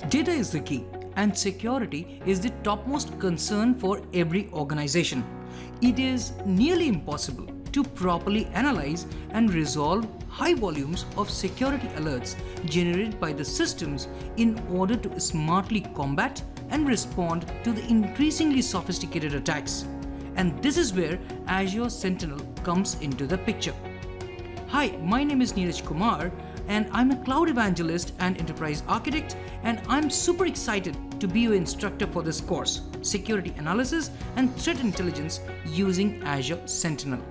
Data is the key, and security is the topmost concern for every organization. It is nearly impossible to properly analyze and resolve high volumes of security alerts generated by the systems in order to smartly combat and respond to the increasingly sophisticated attacks. And this is where Azure Sentinel comes into the picture. Hi, my name is Neeraj Kumar, and I'm a cloud evangelist and enterprise architect, and I'm super excited to be your instructor for this course, Security Analysis and Threat Intelligence using Azure Sentinel.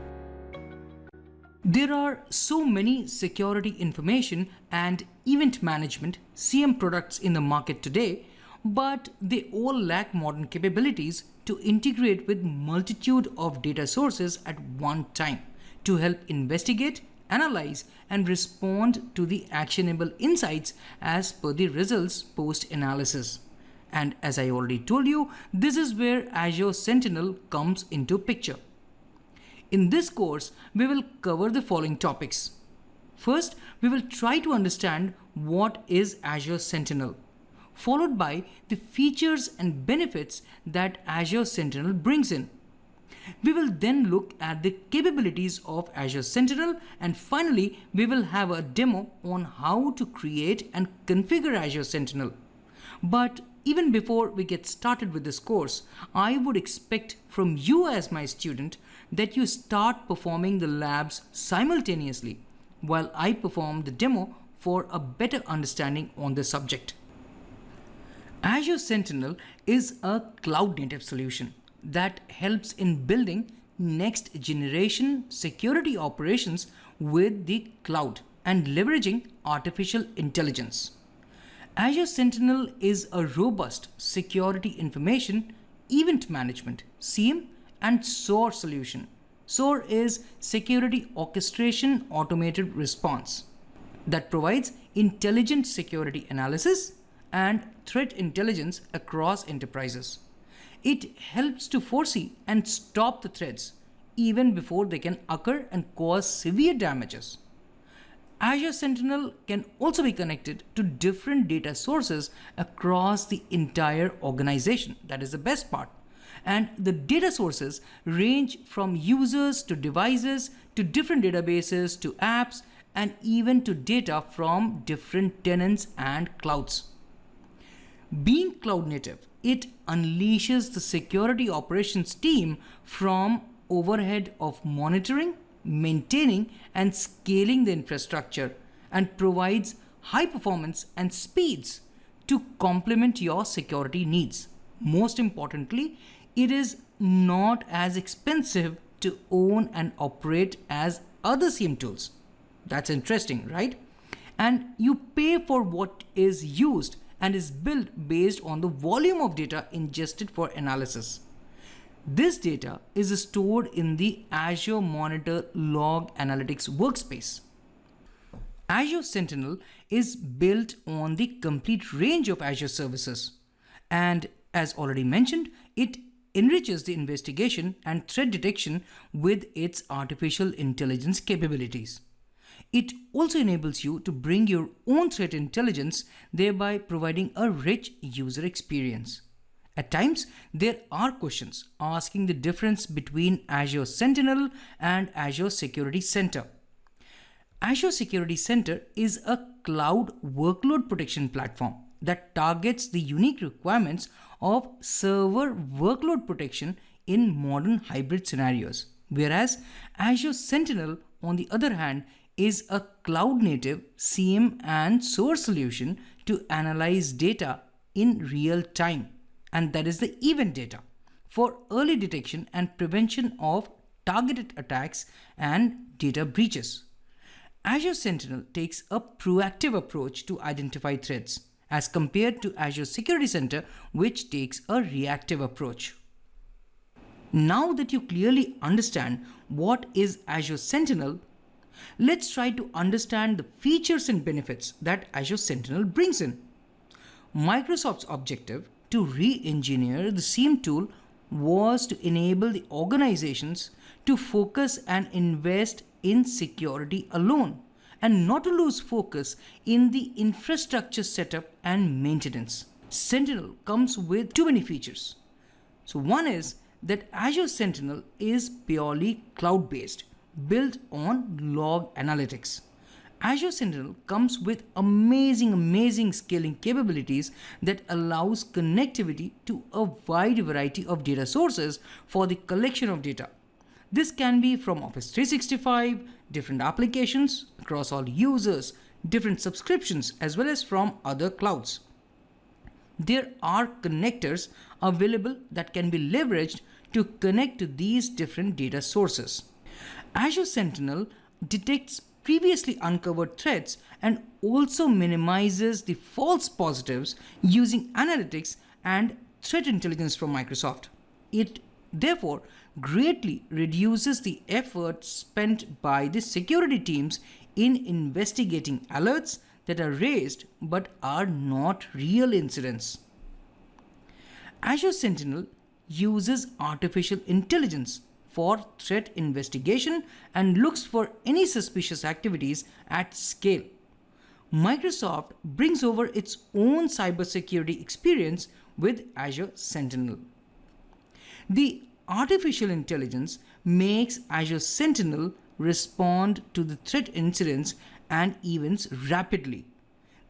There are so many security information and event management (CM) products in the market today, but they all lack modern capabilities to integrate with multitude of data sources at one time to help investigate, analyze, and respond to the actionable insights as per the results post-analysis. And as I already told you, this is where Azure Sentinel comes into picture. In this course, we will cover the following topics. First, we will try to understand what is Azure Sentinel, followed by the features and benefits that Azure Sentinel brings in. We will then look at the capabilities of Azure Sentinel, and finally we will have a demo on how to create and configure Azure Sentinel. But even before we get started with this course, I would expect from you as my student that you start performing the labs simultaneously while I perform the demo for a better understanding on the subject. Azure Sentinel is a cloud-native solution that helps in building next generation security operations with the cloud and leveraging artificial intelligence. Azure Sentinel is a robust security information, event management, (CM) and SOAR solution. SOAR is Security Orchestration Automated Response that provides intelligent security analysis and threat intelligence across enterprises. It helps to foresee and stop the threats even before they can occur and cause severe damages. Azure Sentinel can also be connected to different data sources across the entire organization. That is the best part. And the data sources range from users to devices to different databases to apps and even to data from different tenants and clouds. Being cloud native, it unleashes the security operations team from overhead of monitoring, maintaining, and scaling the infrastructure, and provides high performance and speeds to complement your security needs. Most importantly, it is not as expensive to own and operate as other CM tools. That's interesting, right? And you pay for what is used and is built based on the volume of data ingested for analysis. This data is stored in the Azure Monitor Log Analytics workspace. Azure Sentinel is built on the complete range of Azure services, and as already mentioned, it enriches the investigation and threat detection with its artificial intelligence capabilities. It also enables you to bring your own threat intelligence, thereby providing a rich user experience. At times, there are questions asking the difference between Azure Sentinel and Azure Security Center. Azure Security Center is a cloud workload protection platform that targets the unique requirements of server workload protection in modern hybrid scenarios, whereas Azure Sentinel, on the other hand, is a cloud-native CM and SOAR solution to analyze data in real time, and that is the event data, for early detection and prevention of targeted attacks and data breaches. Azure Sentinel takes a proactive approach to identify threats as compared to Azure Security Center, which takes a reactive approach. Now that you clearly understand what is Azure Sentinel, let's try to understand the features and benefits that Azure Sentinel brings in. Microsoft's objective to re-engineer the CM tool was to enable the organizations to focus and invest in security alone and not to lose focus in the infrastructure setup and maintenance. Sentinel comes with too many features. So one is that Azure Sentinel is purely cloud-based, built on log analytics. Azure Sentinel comes with amazing scaling capabilities that allows connectivity to a wide variety of data sources for the collection of data. This can be from Office 365, different applications across all users, different subscriptions, as well as from other clouds. There are connectors available that can be leveraged to connect to these different data sources. Azure Sentinel detects previously uncovered threats and also minimizes the false positives using analytics and threat intelligence from Microsoft. It therefore greatly reduces the effort spent by the security teams in investigating alerts that are raised but are not real incidents. Azure Sentinel uses artificial intelligence for threat investigation and looks for any suspicious activities at scale. Microsoft brings over its own cybersecurity experience with Azure Sentinel. The artificial intelligence makes Azure Sentinel respond to the threat incidents and events rapidly.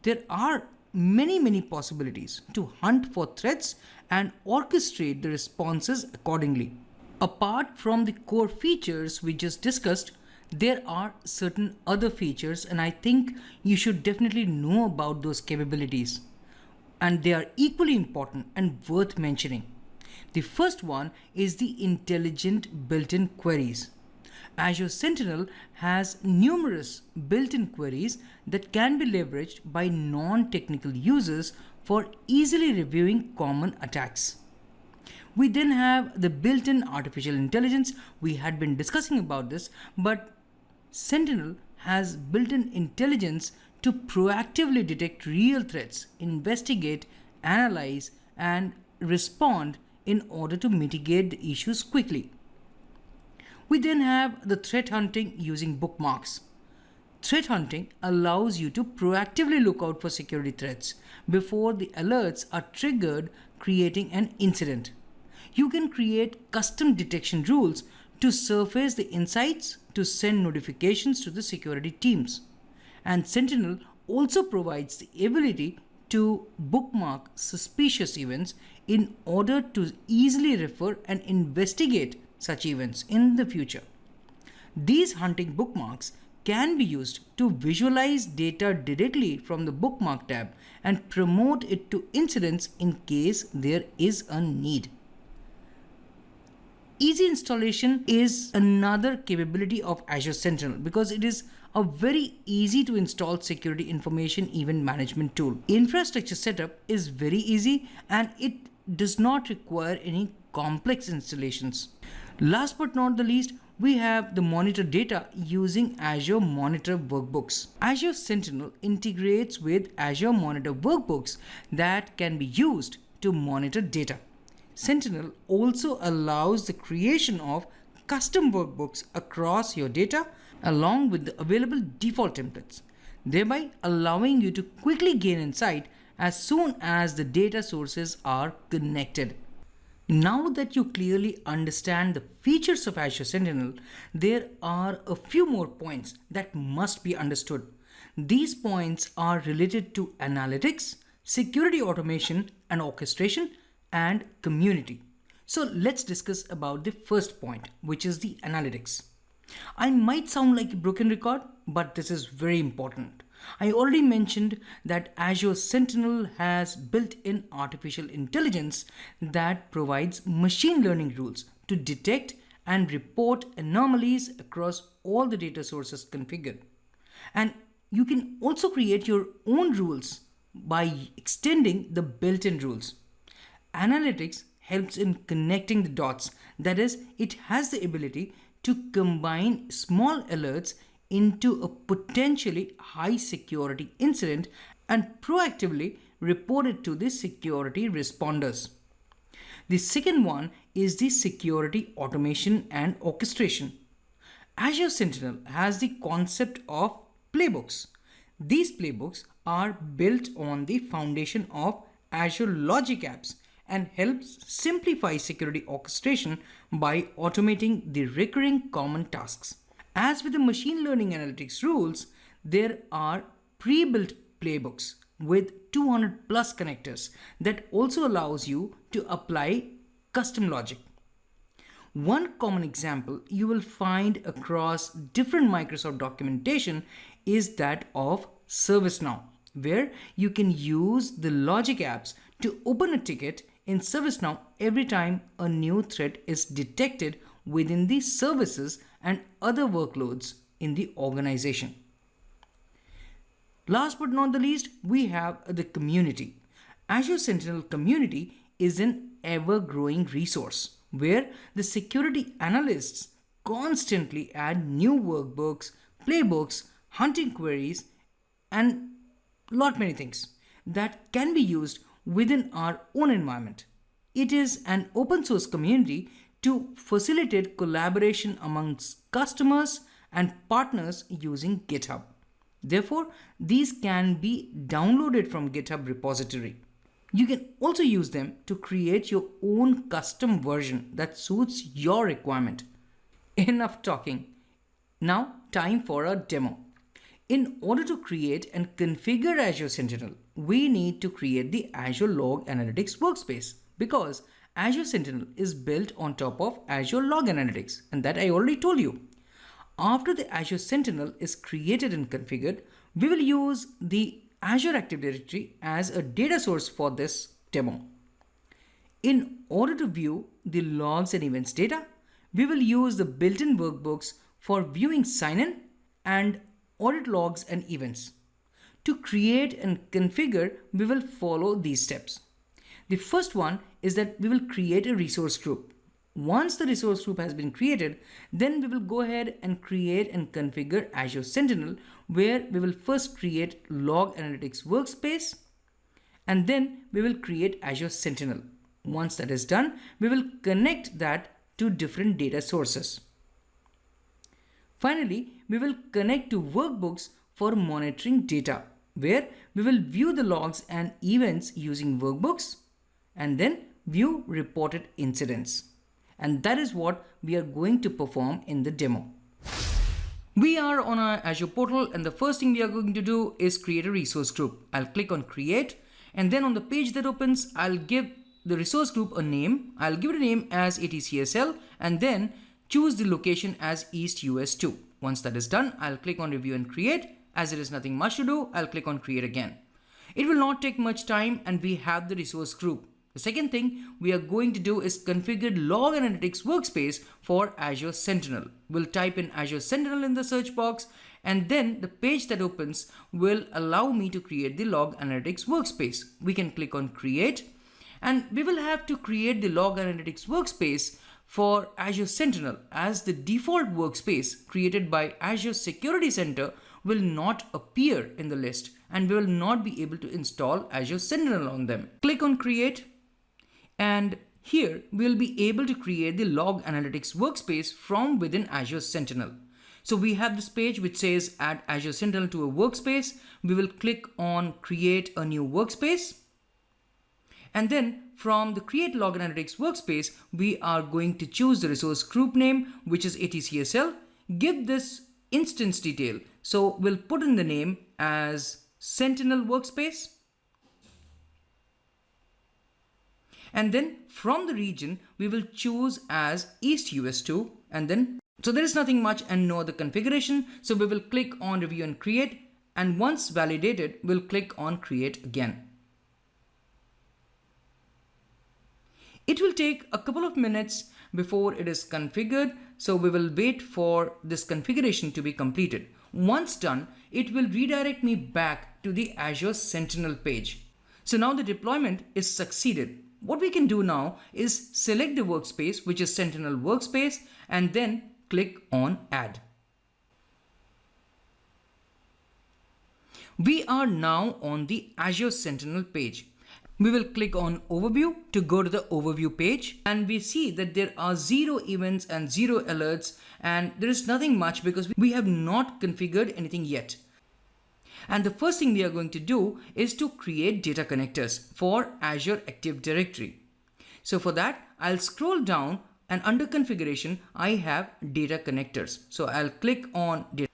There are many possibilities to hunt for threats and orchestrate the responses accordingly. Apart from the core features we just discussed, there are certain other features, and I think you should definitely know about those capabilities. And they are equally important and worth mentioning. The first one is the intelligent built-in queries. Azure Sentinel has numerous built-in queries that can be leveraged by non-technical users for easily reviewing common attacks. We then have the built-in artificial intelligence. We had been discussing about this, but Sentinel has built-in intelligence to proactively detect real threats, investigate, analyze, and respond in order to mitigate the issues quickly. We then have the threat hunting using bookmarks. Threat hunting allows you to proactively look out for security threats before the alerts are triggered, creating an incident. You can create custom detection rules to surface the insights to send notifications to the security teams. And Sentinel also provides the ability to bookmark suspicious events in order to easily refer and investigate such events in the future. These hunting bookmarks can be used to visualize data directly from the bookmark tab and promote it to incidents in case there is a need. Easy installation is another capability of Azure Sentinel because it is a very easy to install security information event management tool. Infrastructure setup is very easy and it does not require any complex installations. Last but not the least, we have the monitor data using Azure Monitor Workbooks. Azure Sentinel integrates with Azure Monitor Workbooks that can be used to monitor data. Sentinel also allows the creation of custom workbooks across your data along with the available default templates, thereby allowing you to quickly gain insight as soon as the data sources are connected. Now that you clearly understand the features of Azure Sentinel, there are a few more points that must be understood. These points are related to analytics, security automation and orchestration, and community. So let's discuss about the first point, which is the analytics. I might sound like a broken record, but this is very important. I already mentioned that Azure Sentinel has built-in artificial intelligence that provides machine learning rules to detect and report anomalies across all the data sources configured. And you can also create your own rules by extending the built-in rules. Analytics helps in connecting the dots. That is, it has the ability to combine small alerts into a potentially high security incident and proactively report it to the security responders. The second one is the security automation and orchestration. Azure Sentinel has the concept of playbooks. These playbooks are built on the foundation of Azure Logic Apps and helps simplify security orchestration by automating the recurring common tasks. As with the machine learning analytics rules, there are pre-built playbooks with 200 plus connectors that also allows you to apply custom logic. One common example you will find across different Microsoft documentation is that of ServiceNow, where you can use the logic apps to open a ticket in ServiceNow every time a new threat is detected within the services and other workloads in the organization. Last but not the least, we have the community. Azure Sentinel community is an ever-growing resource where the security analysts constantly add new workbooks, playbooks, hunting queries, and lot many things that can be used within our own environment. It is an open source community to facilitate collaboration amongst customers and partners using GitHub. Therefore, these can be downloaded from GitHub repository. You can also use them to create your own custom version that suits your requirement. Enough talking. Now, time for a demo. In order to create and configure Azure Sentinel, we need to create the Azure Log Analytics workspace because Azure Sentinel is built on top of Azure Log Analytics, and that I already told you. After the Azure Sentinel is created and configured, we will use the Azure Active Directory as a data source for this demo. In order to view the logs and events data, we will use the built-in workbooks for viewing sign-in and audit logs and events. To create and configure, we will follow these steps. The first one is that we will create a resource group. Once the resource group has been created, then we will go ahead and create and configure Azure Sentinel, where we will first create Log Analytics Workspace, and then we will create Azure Sentinel. Once that is done, we will connect that to different data sources. Finally, we will connect to workbooks for monitoring data, where we will view the logs and events using workbooks and then view reported incidents. And that is what we are going to perform in the demo. We are on our Azure portal, and the first thing we are going to do is create a resource group. I'll click on create, and then on the page that opens, I'll give the resource group a name. I'll give it a name as ATCSL and then choose the location as East US 2. Once that is done, I'll click on review and create. As there is nothing much to do, I'll click on create again. It will not take much time, and we have the resource group. The second thing we are going to do is configure Log Analytics Workspace for Azure Sentinel. We'll type in Azure Sentinel in the search box, and then the page that opens will allow me to create the Log Analytics Workspace. We can click on create, and we will have to create the Log Analytics Workspace for Azure Sentinel, as the default workspace created by Azure Security Center will not appear in the list, and we will not be able to install Azure Sentinel on them. Click on create. And here we'll be able to create the Log Analytics Workspace from within Azure Sentinel. So we have this page which says add Azure Sentinel to a workspace. We will click on create a new workspace. And then from the create Log Analytics Workspace, we are going to choose the resource group name, which is ATCSL. Give this instance detail. So we'll put in the name as Sentinel Workspace. And then from the region, we will choose as East US 2, and then, so there is nothing much and no other configuration. So we will click on review and create, and once validated, we'll click on create again. It will take a couple of minutes before it is configured. So we will wait for this configuration to be completed. Once done, it will redirect me back to the Azure Sentinel page. So now the deployment is succeeded. What we can do now is select the workspace, which is Sentinel Workspace, and then click on Add. We are now on the Azure Sentinel page. We will click on Overview to go to the Overview page, and we see that there are 0 events and 0 alerts, and there is nothing much because we have not configured anything yet. And the first thing we are going to do is to create data connectors for Azure Active Directory. So for that, I'll scroll down and under configuration, I have data connectors. So I'll click on data.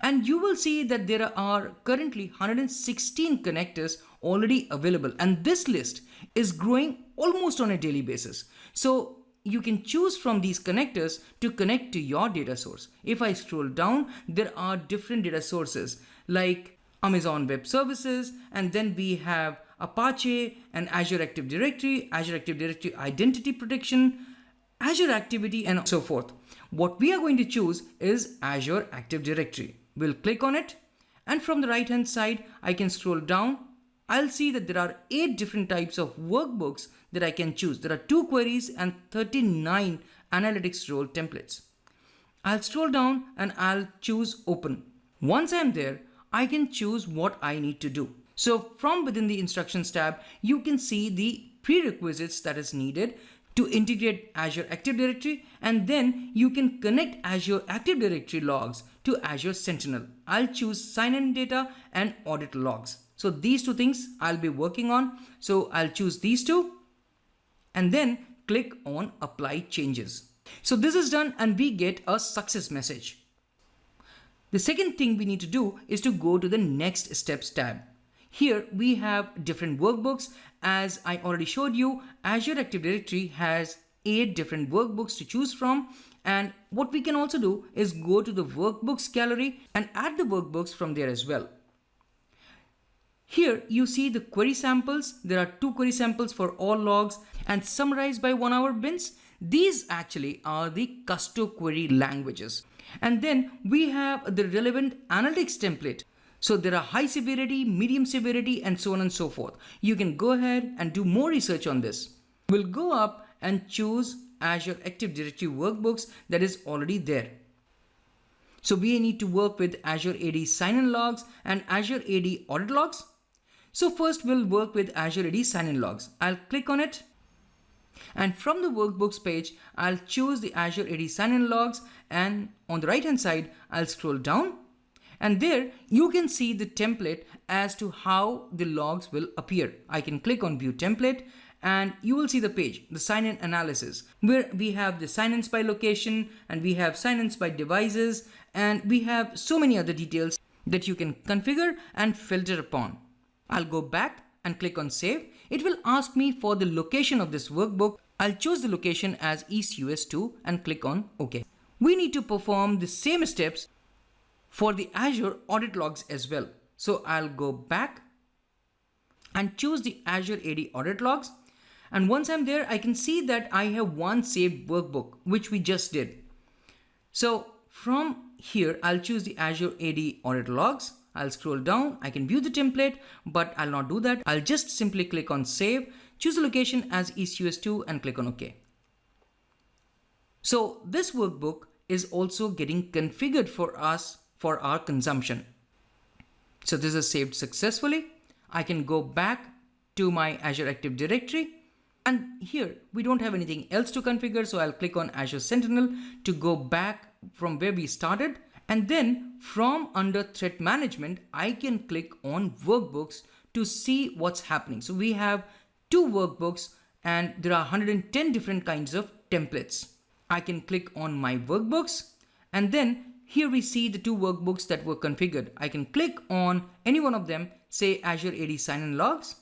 And you will see that there are currently 116 connectors already available. And this list is growing almost on a daily basis. So you can choose from these connectors to connect to your data source. If I scroll down, there are different data sources like Amazon Web Services, and then we have Apache and Azure Active Directory, Azure Active Directory Identity Protection, Azure Activity, and so forth. What we are going to choose is Azure Active Directory. We'll click on it, and from the right hand side, I can scroll down. I'll see that there are 8 different types of workbooks that I can choose. There are 2 queries and 39 analytics role templates. I'll scroll down and I'll choose open. Once I'm there, I can choose what I need to do. So from within the instructions tab, you can see the prerequisites that is needed to integrate Azure Active Directory, and then you can connect Azure Active Directory logs to Azure Sentinel. I'll choose sign-in data and audit logs. So these 2 things I'll be working on. So I'll choose these 2 and then click on apply changes. So this is done and we get a success message. The second thing we need to do is to go to the next steps tab. Here we have different workbooks. As I already showed you, Azure Active Directory has 8 different workbooks to choose from. And what we can also do is go to the workbooks gallery and add the workbooks from there as well. Here you see the query samples. There are 2 query samples for all logs and summarized by 1 hour bins. These actually are the custom query languages. And then we have the relevant analytics template. So there are high severity, medium severity, and so on and so forth. You can go ahead and do more research on this. We'll go up and choose Azure Active Directory workbooks that is already there. So we need to work with Azure AD sign-in logs and Azure AD audit logs. So first we'll work with Azure AD sign-in logs. I'll click on it. And from the workbooks page, I'll choose the Azure AD sign-in logs, and on the right hand side, I'll scroll down. And there you can see the template as to how the logs will appear. I can click on view template and you will see the page, the sign-in analysis, where we have the sign-ins by location and we have sign-ins by devices, and we have so many other details that you can configure and filter upon. I'll go back and click on save. It will ask me for the location of this workbook. I'll choose the location as East US 2 and click on OK. We need to perform the same steps for the Azure audit logs as well. So I'll go back and choose the Azure AD audit logs. And once I'm there, I can see that I have one saved workbook, which we just did. So from here, I'll choose the Azure AD audit logs. I'll scroll down. I can view the template, but I'll not do that. I'll just simply click on save, choose the location as East US 2 and click on OK. So this workbook is also getting configured for us for our consumption. So this is saved successfully. I can go back to my Azure Active Directory, and here we don't have anything else to configure. So I'll click on Azure Sentinel to go back from where we started. And then from under threat management, I can click on workbooks to see what's happening. So we have 2 workbooks and there are 110 different kinds of templates. I can click on my workbooks, and then here we see the 2 workbooks that were configured. I can click on any one of them, say Azure AD sign-in logs,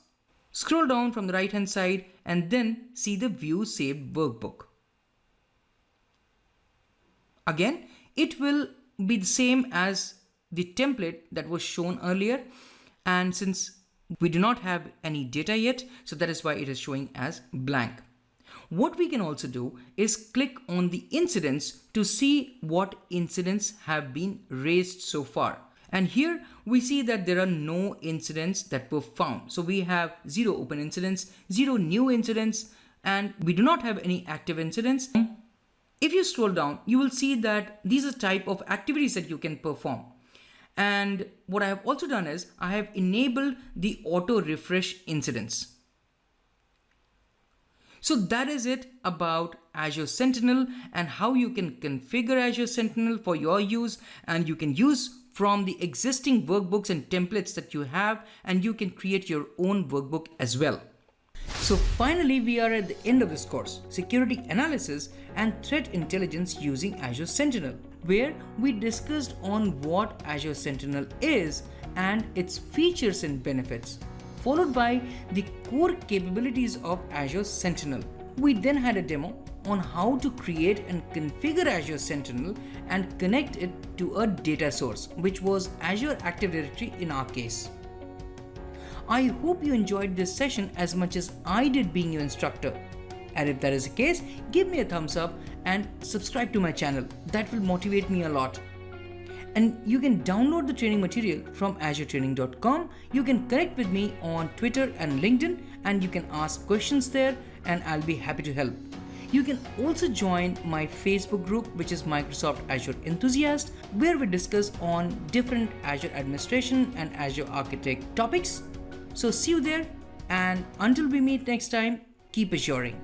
scroll down from the right hand side and then see the view saved workbook. Again, it will be the same as the template that was shown earlier, and since we do not have any data yet, so that is why it is showing as blank. What we can also do is click on the incidents to see what incidents have been raised so far. And here we see that there are no incidents that were found. So we have 0 open incidents, 0 new incidents, and we do not have any active incidents. If you scroll down, you will see that these are type of activities that you can perform. And what I have also done is I have enabled the auto refresh incidents. So that is it about Azure Sentinel and how you can configure Azure Sentinel for your use, and you can use from the existing workbooks and templates that you have, and you can create your own workbook as well. So finally, we are at the end of this course, Security Analysis and Threat Intelligence using Azure Sentinel, where we discussed on what Azure Sentinel is and its features and benefits, followed by the core capabilities of Azure Sentinel. We then had a demo on how to create and configure Azure Sentinel and connect it to a data source, which was Azure Active Directory in our case. I hope you enjoyed this session as much as I did being your instructor. And if that is the case, give me a thumbs up and subscribe to my channel. That will motivate me a lot. And you can download the training material from azuretraining.com. You can connect with me on Twitter and LinkedIn, and you can ask questions there, and I'll be happy to help. You can also join my Facebook group, which is Microsoft Azure Enthusiast, where we discuss on different Azure administration and Azure architect topics. So see you there, and until we meet next time, keep assuring.